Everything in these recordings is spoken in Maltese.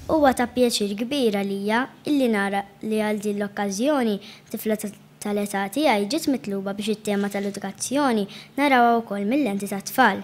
Huwa ta' pjaċir kbir għalija illi nara li għal din l-okkażjoni tifla tal-età tiegħi ġiet mitluba biex it-tema tal-edukazzjoni narawha wkoll mill-lenti tat-tfal.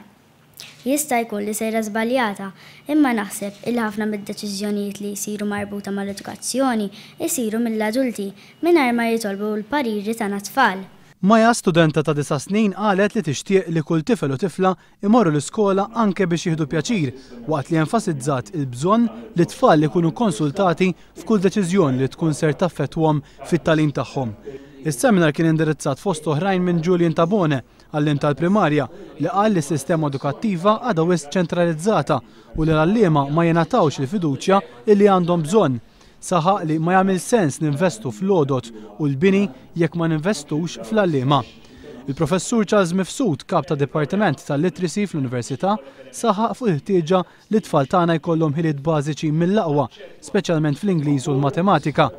Jista' jkun li sejra żbaljata, imma naħseb il ħafna mid-deċiżjonijiet li jsiru marbuta mal-edukazzjoni jsiru mill-adulti mingħajr ma jitolbu l-pariri tagħna tfal. Maja, studenta ta' 9 snin, qalet li tixtieq li kull tifel u tifla imorru l-iskola anke biex jieħdu pjaċir, waqt li enfasizzat il-bżonn li tfal li jkunu konsultati f'kull deċiżjoni li tkun ser taffettwhom fit-tagħlim tagħhom. Is-seminar kien indirizzat fost oħrajn minn Julian Tabone, għallim tal-primarja, li qal li s-sistema edukattiva għadha wisq ċentralizzata u li l-għalliema ma jingħatawx il-fiduċja illi għandhom bżonn. Saħaq li ma jagħmel sens ninvestu fl-għodot u l-bini jekk ma ninvestux fl-għalliema. Il-professur Charles Mifsud, kap ta' Dipartiment tal-Literacy fl-Università, saħaq fuq il-ħtieġa li t-tfal tagħna jkollhom ħiliet bażiċi mill-aqwa, speċjalment fl-Ingliż u l-Matematika.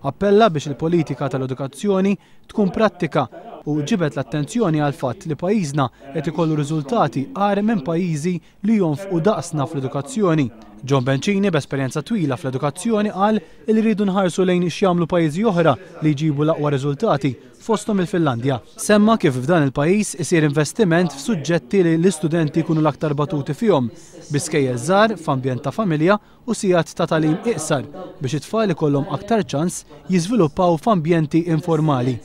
Appella biex il-politika tal-edukazzjoni tkun prattika u ġibet l-attenzjoni għal fatt li pajjiżna qed ikollu riżultati qari minn pajjiżi li jonfqu daqsna fl-edukazzjoni. John Bencini, b'esperjenza twila fl-edukazzjoni, qal li rridu nħarsu lejn x'jagħmlu pajjiżi oħra li jġibu l-aqwa riżultati fosthom il-Finlandja. Semma kif f'dan il-pajjiż isir investiment f'suġġetti li l-istudenti jkunu l-aktar batuti fihom, biskejjel żgħar f'ambjent ta' familja u sigħat ta' tagħlim iqsar biex it-tfal ikollhom aktar ċans jiżviluppaw f'ambjenti informali.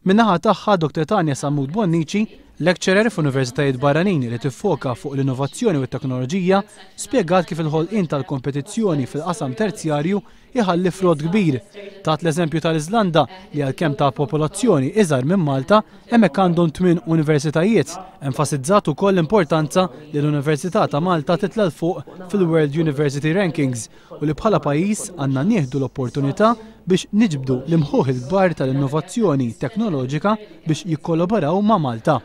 Min-naħa tagħha Dr. Tanja Samud Bonnici, lecturer f'universitajiet barranin li tiffoka fuq l-innovazzjoni u t-teknoloġija, spjegat kif il-ħolqien tal-kompetizzjoni fil-qasam terzjarju iħalli frod kbir. Tat l-eżempju tal-Iżlanda li għalkemm ta' popolazzjoni iżgħar minn Malta hemmhekk għandhom 8 universitajiet. Enfasizzat ukoll l-importanza li l-Università ta' Malta titla' l fuq fil-World University Rankings u li bħala pajjiż għandna nieħdu l-opportunità biex niġbdu l-imħuħ il-kbar tal-innovazzjoni teknoloġika biex jikkollaboraw ma' Malta.